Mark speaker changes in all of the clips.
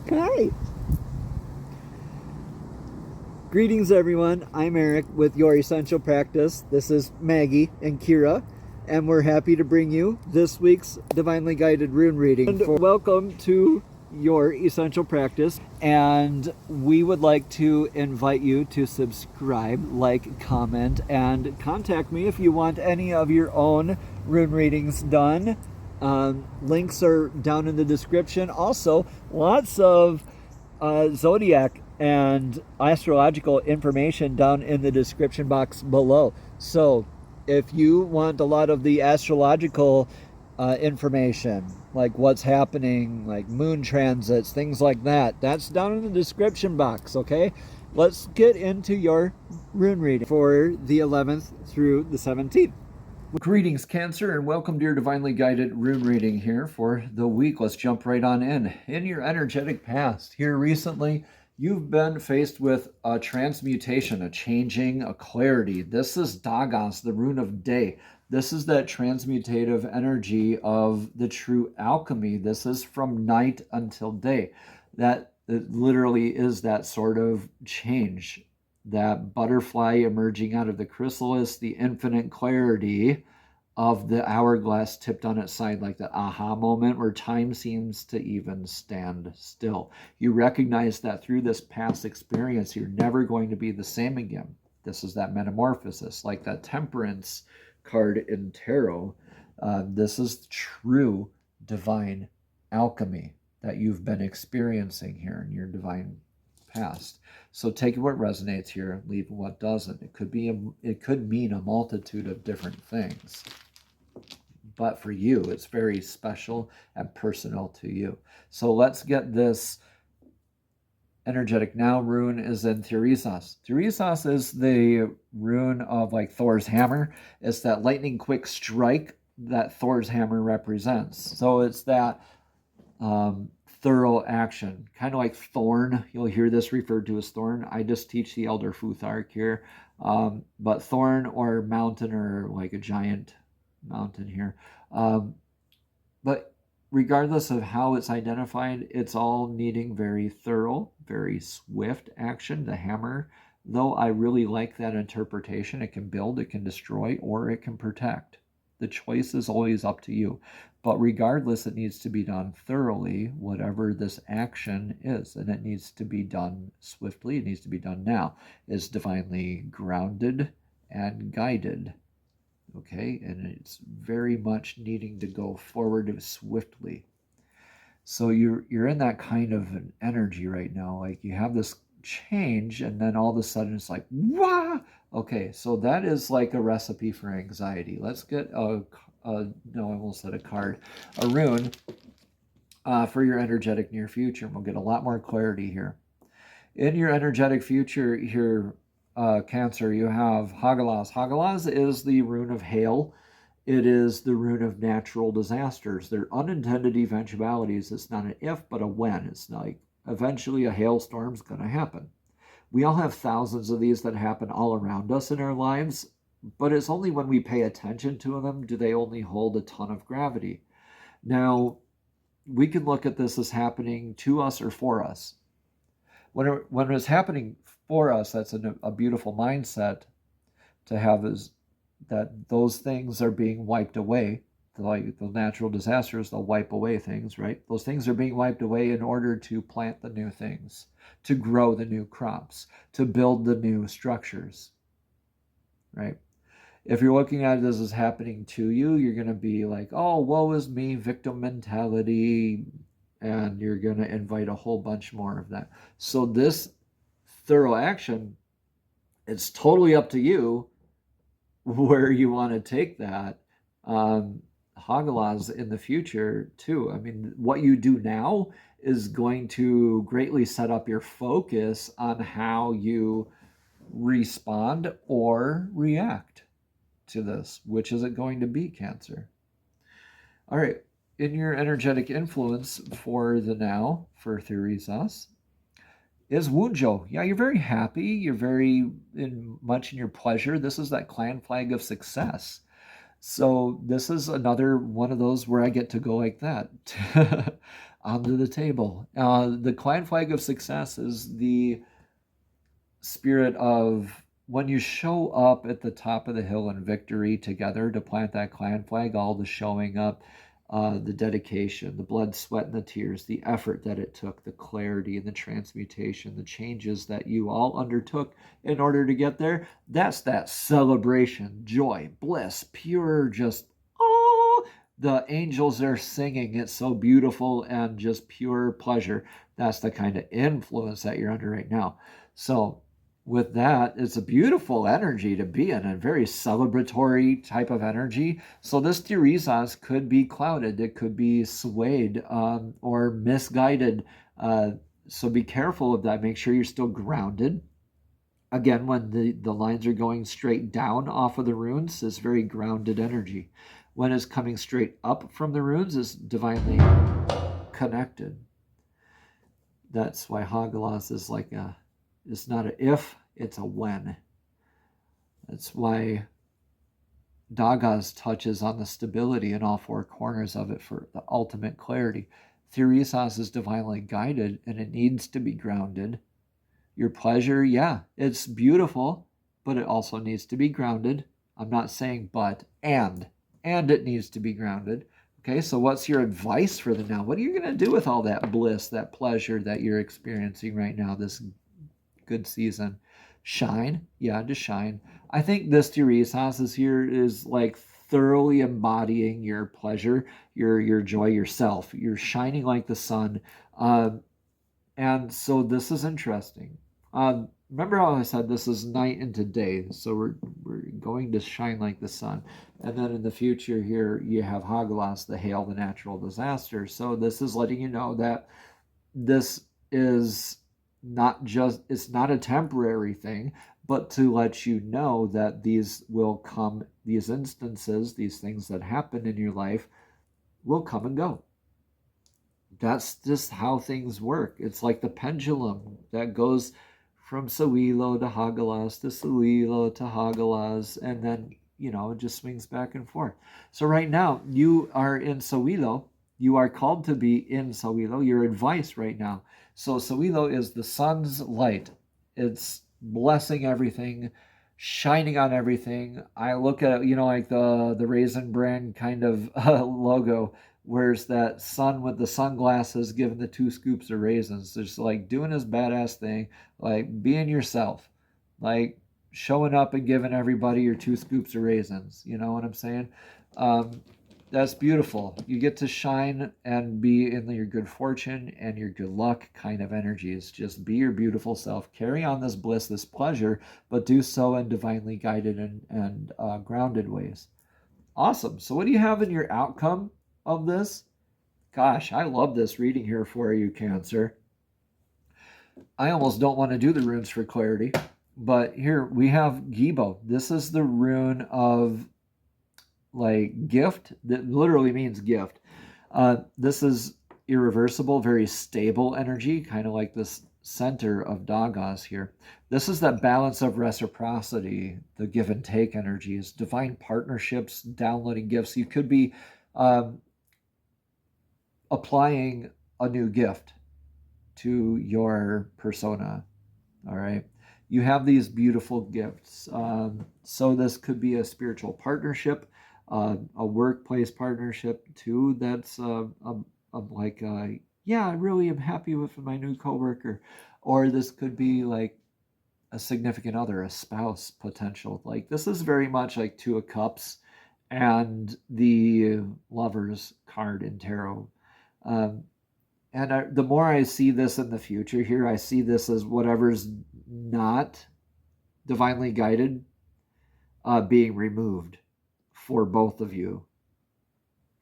Speaker 1: Hi. Greetings, everyone. I'm Eric with Your Essential Practice. This is Maggie and Kira, and we're happy to bring you this week's Divinely Guided Rune reading. And welcome to Your Essential Practice. And we would like to invite you to subscribe, like, comment, and contact me if you want any of your own rune readings done. Links are down in the description. Also, lots of zodiac and astrological information down in the description box below. So if you want a lot of the astrological information, like what's happening, like moon transits, things like that, that's down in the description box. Okay, let's get into your rune reading for the 11th through the 17th. Greetings, Cancer, and welcome to your Divinely Guided Rune reading here for the week. Let's jump right on in. In your energetic past, here recently, you've been faced with a transmutation, a changing, a clarity. This is Dagos, the rune of day. This is that transmutative energy of the true alchemy. This is from night until day. That it literally is that sort of change. That butterfly emerging out of the chrysalis, the infinite clarity of the hourglass tipped on its side, like that aha moment where time seems to even stand still. You recognize that through this past experience, you're never going to be the same again. This is that metamorphosis, like that temperance card in tarot. This is true divine alchemy that you've been experiencing here in your divine past. So take what resonates here, leave what doesn't. It could mean a multitude of different things. But for you, it's very special and personal to you. So let's get this energetic now. Rune is in Theresos. Theresos is the rune of like Thor's hammer. It's that lightning quick strike that Thor's hammer represents. So it's that thorough action, kind of like thorn. You'll hear this referred to as thorn. I just teach the Elder Futhark here, but thorn or mountain or like a giant mountain here. But regardless of how it's identified, it's all needing very thorough, very swift action. The hammer, though, I really like that interpretation. It can build, it can destroy, or it can protect. The choice is always up to you. But regardless, it needs to be done thoroughly, whatever this action is. And it needs to be done swiftly. It needs to be done now. It's divinely grounded and guided. Okay? And it's very much needing to go forward swiftly. So you're in that kind of an energy right now. Like you have this change, and then all of a sudden it's like, wah! Okay, so that is like a recipe for anxiety. Let's get no, I almost said a card, a rune for your energetic near future. And we'll get a lot more clarity here. In your energetic future here, Cancer, you have Hagalaz. Hagalaz is the rune of hail. It is the rune of natural disasters. They're unintended eventualities. It's not an if, but a when. It's like eventually a hailstorm's going to happen. We all have thousands of these that happen all around us in our lives, but it's only when we pay attention to them do they only hold a ton of gravity. Now, we can look at this as happening to us or for us. When it's happening for us, that's a beautiful mindset to have, is that those things are being wiped away. Like the natural disasters, they'll wipe away things, right? Those things are being wiped away in order to plant the new things, to grow the new crops, to build the new structures, right? If you're looking at it as is happening to you, you're going to be like, oh, woe is me, victim mentality, and you're going to invite a whole bunch more of that. So this thorough action, it's totally up to you where you want to take that. Hagalaz in the future too. I mean, what you do now is going to greatly set up your focus on how you respond or react to this. Which is it going to be, Cancer? All right, in your energetic influence for the now, for Theresos, is Wunjo. Yeah, you're very happy. You're very much in your pleasure. This is that clan flag of success. So this is another one of those where I get to go like that. onto the table. The clan flag of success is the spirit of when you show up at the top of the hill in victory together to plant that clan flag, all the showing up, the dedication, the blood, sweat, and the tears, the effort that it took, the clarity and the transmutation, the changes that you all undertook in order to get there. That's that celebration, joy, bliss, pure, just, oh, the angels are singing. It's so beautiful and just pure pleasure. That's the kind of influence that you're under right now. So with that, it's a beautiful energy to be in, a very celebratory type of energy. So this discernment could be clouded, it could be swayed or misguided. So be careful of that. Make sure you're still grounded. Again, when the lines are going straight down off of the runes, it's very grounded energy. When it's coming straight up from the runes, it's divinely connected. That's why Hagelas is like it's not an if, it's a when. That's why Dagas touches on the stability in all four corners of it for the ultimate clarity. Theorisas is divinely guided, and it needs to be grounded. Your pleasure, yeah, it's beautiful, but it also needs to be grounded. I'm not saying but, and it needs to be grounded. Okay, so what's your advice for the now? What are you going to do with all that bliss, that pleasure that you're experiencing right now, this good season? Shine, yeah, to shine. I think this discernment here is like thoroughly embodying your pleasure, your joy, yourself. You're shining like the sun. And so this is interesting. Remember how I said this is night into day, so we're going to shine like the sun. And then in the future here, you have Hagelas, the hail, the natural disaster. So this is letting you know that this is not just, it's not a temporary thing, but to let you know that these will come, these instances, these things that happen in your life will come and go. That's just how things work. It's like the pendulum that goes from Sawilo to Hagelas to Sawilo to Hagelas, and then, it just swings back and forth. So right now, you are in Sawilo. You are called to be in Sawilo. Your advice right now. So Sawilo is the sun's light. It's blessing everything, shining on everything. I look at it, like the Raisin Bran kind of logo. Where's that sun with the sunglasses giving the 2 scoops of raisins? Just like doing his badass thing, like being yourself, like showing up and giving everybody your 2 scoops of raisins. You know what I'm saying? That's beautiful. You get to shine and be in your good fortune and your good luck kind of energies. Just be your beautiful self. Carry on this bliss, this pleasure, but do so in divinely guided and grounded ways. Awesome. So what do you have in your outcome of this? Gosh, I love this reading here for you, Cancer. I almost don't want to do the runes for clarity, but here we have Gibo. This is the rune of like gift, that literally means gift. This is irreversible, very stable energy, kind of like this center of Dagas here. This is that balance of reciprocity, the give and take energies, divine partnerships, downloading gifts. You could be applying a new gift to your persona. All right. You have these beautiful gifts. So this could be a spiritual partnership, a workplace partnership too. That's like, yeah, I really am happy with my new coworker. Or this could be like a significant other, a spouse potential. Like this is very much like 2 of Cups and the Lovers card in tarot. And the more I see this in the future here, I see this as whatever's not divinely guided being removed for both of you,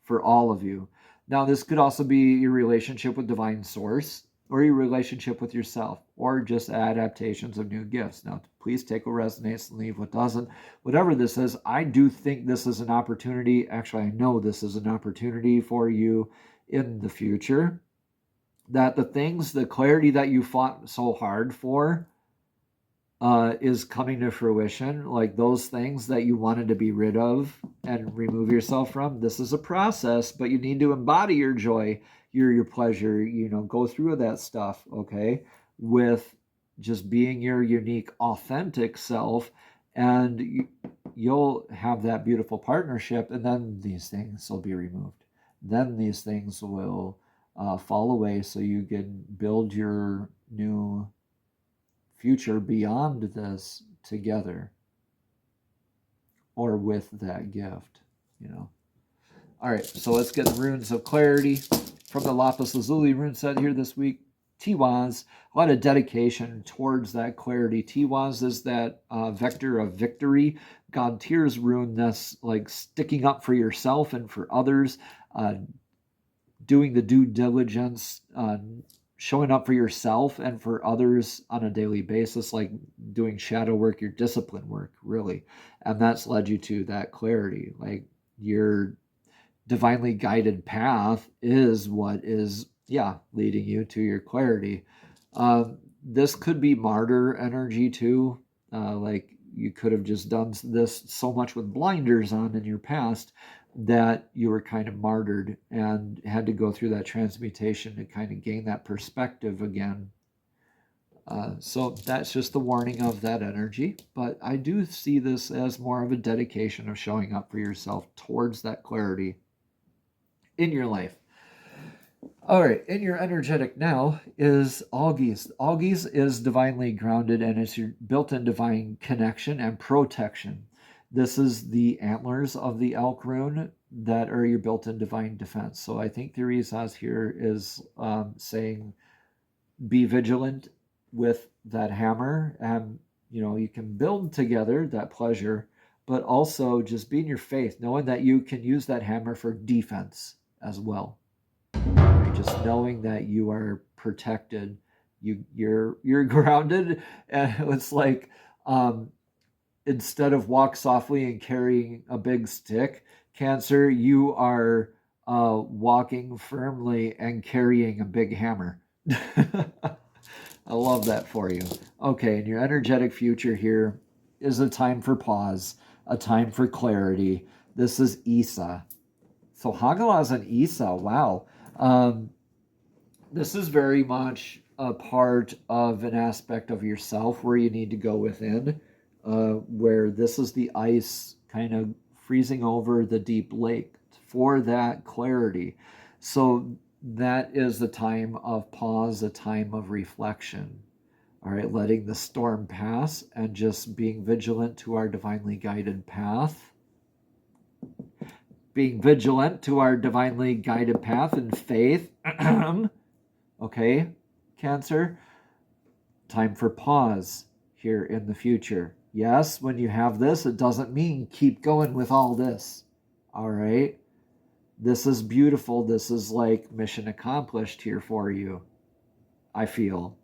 Speaker 1: for all of you. Now, this could also be your relationship with divine source or your relationship with yourself or just adaptations of new gifts. Now, please take what resonates and leave what doesn't. Whatever this is, I do think this is an opportunity. Actually, I know this is an opportunity for you in the future, that the things, the clarity that you fought so hard for, is coming to fruition, like those things that you wanted to be rid of and remove yourself from. This is a process, but you need to embody your joy, your pleasure, go through that stuff, okay, with just being your unique, authentic self, and you'll have that beautiful partnership, and then these things will be removed. Then these things will fall away, so you can build your new future beyond this together, or with that gift, All right, so let's get the runes of clarity from the Lapis Lazuli rune set here this week. Tiwaz, a lot of dedication towards that clarity. Tiwaz is that vector of victory. Gantir's rune, that's like sticking up for yourself and for others, doing the due diligence, showing up for yourself and for others on a daily basis, like doing shadow work, your discipline work, really. And that's led you to that clarity. Like your divinely guided path is what is, leading you to your clarity. This could be martyr energy too. Like you could have just done this so much with blinders on in your past that you were kind of martyred and had to go through that transmutation to kind of gain that perspective again. So that's just the warning of that energy. But I do see this as more of a dedication of showing up for yourself towards that clarity in your life. All right, in your energetic now is Algiz. Algiz is divinely grounded, and it's your built-in divine connection and protection. This is the antlers of the elk rune that are your built-in divine defense. So I think the Rizaz here is saying be vigilant with that hammer. And, you can build together that pleasure, but also just be in your faith, knowing that you can use that hammer for defense as well. Just knowing that you are protected, you're grounded, and it's like instead of walk softly and carrying a big stick, Cancer, you are walking firmly and carrying a big hammer. I love that for you. Okay, and your energetic future here is a time for pause, a time for clarity. This is Isa. So Hagalaz and Isa, wow. This is very much a part of an aspect of yourself where you need to go within, where this is the ice kind of freezing over the deep lake for that clarity. So that is the time of pause, a time of reflection. All right, letting the storm pass and just being vigilant to our divinely guided path. Being vigilant to our divinely guided path in faith. Okay, Cancer, time for pause here in the future. Yes, when you have this, it doesn't mean keep going with all this. All right, this is beautiful. This is like mission accomplished here for you, I feel.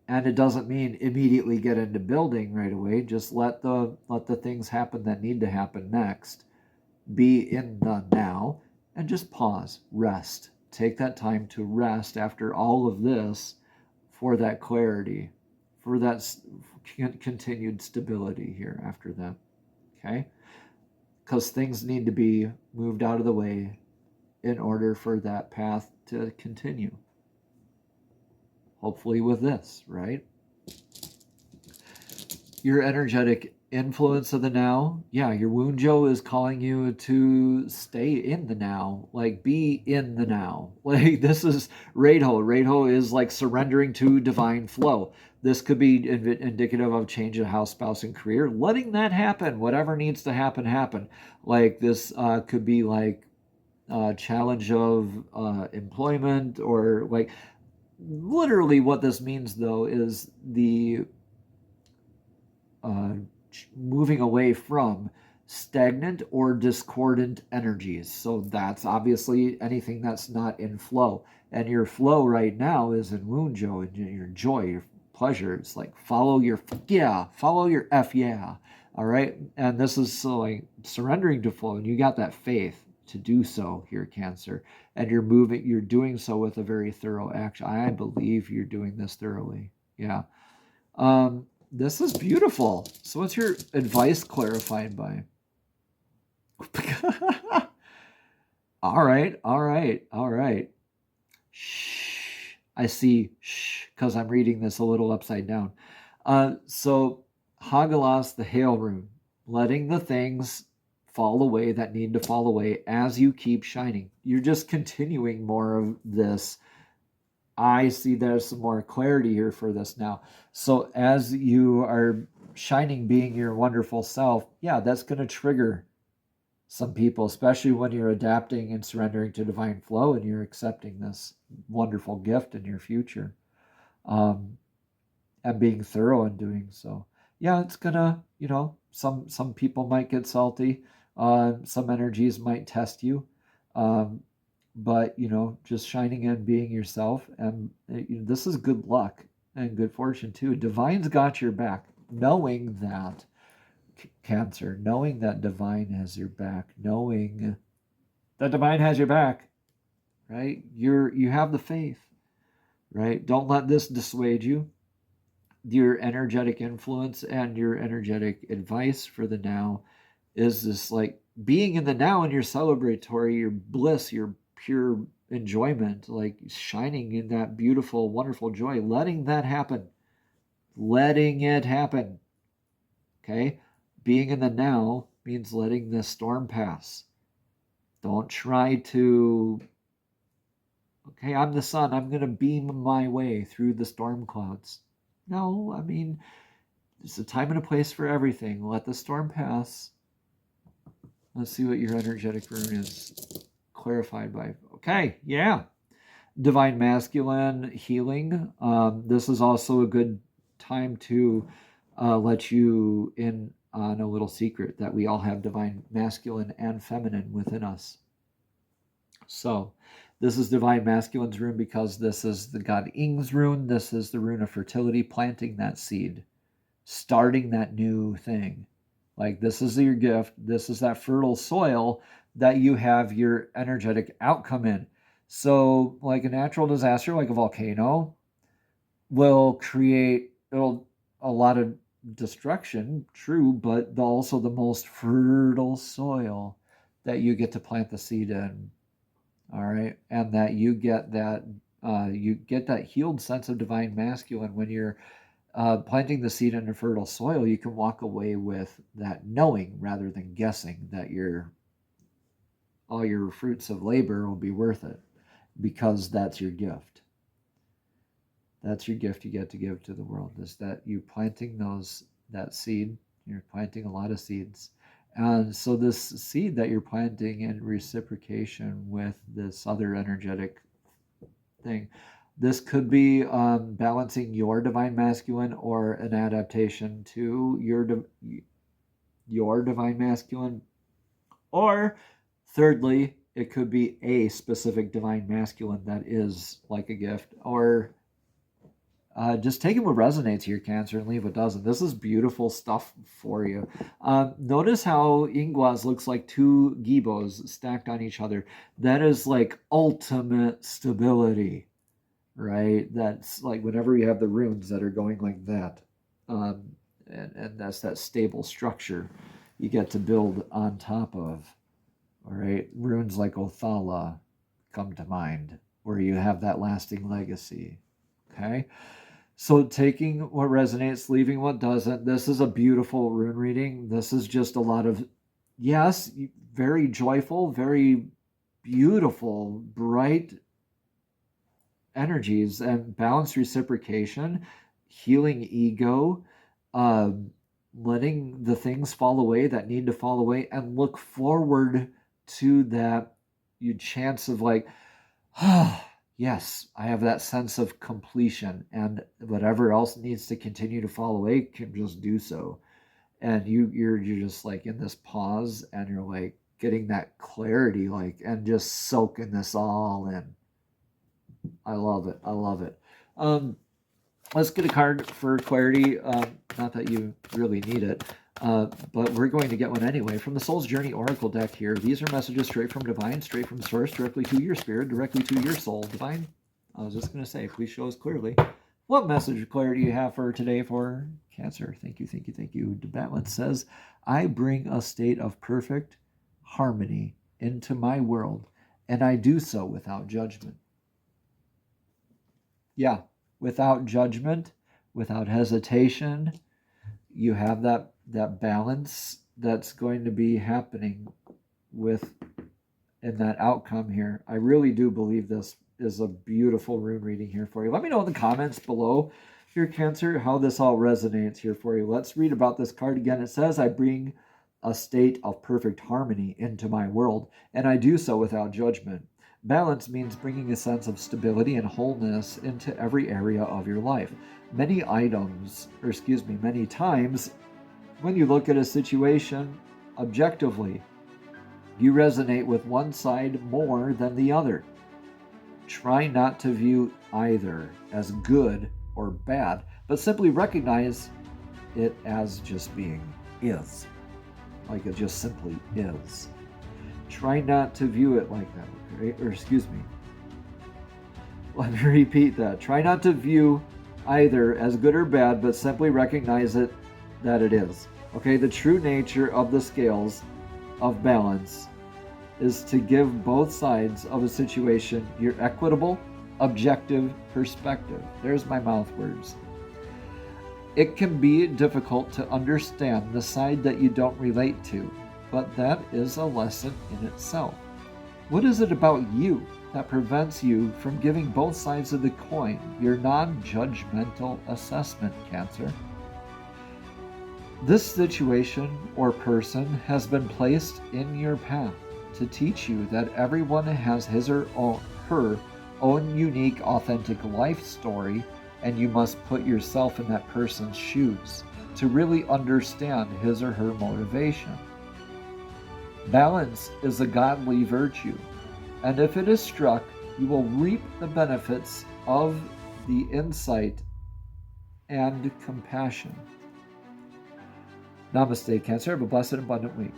Speaker 1: And it doesn't mean immediately get into building right away. Just let the things happen that need to happen next. Be in the now and just pause, rest. Take that time to rest after all of this for that clarity, for that continued stability here after that. Okay? Because things need to be moved out of the way in order for that path to continue. Hopefully with this, right? Your energetic influence of the now. Yeah, your Wunjo is calling you to stay in the now. Like, be in the now. Like, this is Reidho. Reidho is like surrendering to divine flow. This could be indicative of change of house, spouse, and career. Letting that happen. Whatever needs to happen, happen. Like, this could be like a challenge of employment, or like, literally what this means, though, is the moving away from stagnant or discordant energies. So that's obviously anything that's not in flow. And your flow right now is in Wunjo, and your joy, your pleasure. It's like follow your follow your all right? And this is so like surrendering to flow, and you got that faith to do so here, Cancer. And you're doing so with a very thorough action. I believe you're doing this thoroughly. Yeah. This is beautiful. So what's your advice clarified by? All right, all right, all right. Shh. I see shh because I'm reading this a little upside down. So Hagalas, the hail rune, letting the things fall away that need to fall away as you keep shining. You're just continuing more of this. I see there's some more clarity here for this now. So as you are shining, being your wonderful self, yeah, that's going to trigger some people, especially when you're adapting and surrendering to divine flow and you're accepting this wonderful gift in your future, and being thorough in doing so. Yeah, it's gonna, some people might get salty, some energies might test you, but just shining in, being yourself, and this is good luck and good fortune too. Divine's got your back, knowing that. Cancer, knowing that divine has your back, knowing that divine has your back, right? You have the faith, right? Don't let this dissuade you. Your energetic influence and your energetic advice for the now is this, like, being in the now and your celebratory, your bliss, your pure enjoyment, like shining in that beautiful, wonderful joy, letting that happen, letting it happen. Okay? Being in the now means letting the storm pass. Don't try to, okay, I'm the sun, I'm going to beam my way through the storm clouds. No, I mean, there's a time and a place for everything. Let the storm pass. Let's see what your energetic rune is clarified by. Okay, yeah. Divine masculine healing. This is also a good time to let you in on a little secret that we all have divine masculine and feminine within us. So this is divine masculine's rune because this is the god Ing's rune. This is the rune of fertility, planting that seed, starting that new thing. Like, this is your gift. This is that fertile soil that you have your energetic outcome in. So like a natural disaster, like a volcano, will create a lot of destruction, true, but also the most fertile soil that you get to plant the seed in. All right, and that you get that healed sense of divine masculine when you're planting the seed in a fertile soil. You can walk away with that knowing rather than guessing that all your fruits of labor will be worth it, because that's your gift. That's your gift you get to give to the world, is that you planting that seed. You're planting a lot of seeds. And so this seed that you're planting in reciprocation with this other energetic thing, this could be balancing your divine masculine or an adaptation to your divine masculine. Or thirdly, it could be a specific divine masculine that is like a gift. Or just take it what resonates here, Cancer, and leave what doesn't. This is beautiful stuff for you. Notice how Ingwas looks like two gibos stacked on each other. That is like ultimate stability, right? That's like whenever you have the runes that are going like that, and that's that stable structure you get to build on top of. All right, runes like Othala come to mind, where you have that lasting legacy. Okay. So taking what resonates, leaving what doesn't. This is a beautiful rune reading. This is just a lot of, yes, very joyful, very beautiful, bright energies and balanced reciprocation, healing ego, letting the things fall away that need to fall away, and look forward to that chance of like, yes, I have that sense of completion, and whatever else needs to continue to fall away can just do so. And you're just like in this pause, and you're like getting that clarity, like, and just soaking this all in. I love it. I love it. Let's get a card for clarity. Not that you really need it, but we're going to get one anyway. From the Soul's Journey Oracle deck here. These are messages straight from Divine, straight from Source, directly to your spirit, directly to your soul. Divine, I was just going to say, please show us clearly What message of clarity do you have for today for Cancer? Thank you, thank you, thank you. The balance says, I bring a state of perfect harmony into my world, and I do so without judgment. Yeah, without judgment, without hesitation, you have that balance that's going to be happening in that outcome here. I really do believe this is a beautiful rune reading here for you. Let me know in the comments below here, Cancer, how this all resonates here for you. Let's read about this card again. It says, I bring a state of perfect harmony into my world, and I do so without judgment. Balance means bringing a sense of stability and wholeness into every area of your life. Many times, when you look at a situation objectively, you resonate with one side more than the other. Try not to view either as good or bad, but simply recognize it as just being is. Like it just simply is. Try not to view it like that, okay? Let me repeat that. Try not to view either as good or bad, but simply recognize it that it is. Okay, the true nature of the scales of balance is to give both sides of a situation your equitable, objective perspective. There's my mouth words. It can be difficult to understand the side that you don't relate to, but that is a lesson in itself. What is it about you that prevents you from giving both sides of the coin your non-judgmental assessment, Cancer? This situation or person has been placed in your path to teach you that everyone has his or her own unique, authentic life story, and you must put yourself in that person's shoes to really understand his or her motivation. Balance is a godly virtue, and if it is struck, you will reap the benefits of the insight and compassion. Namaste, Cancer. Have a blessed and abundant week.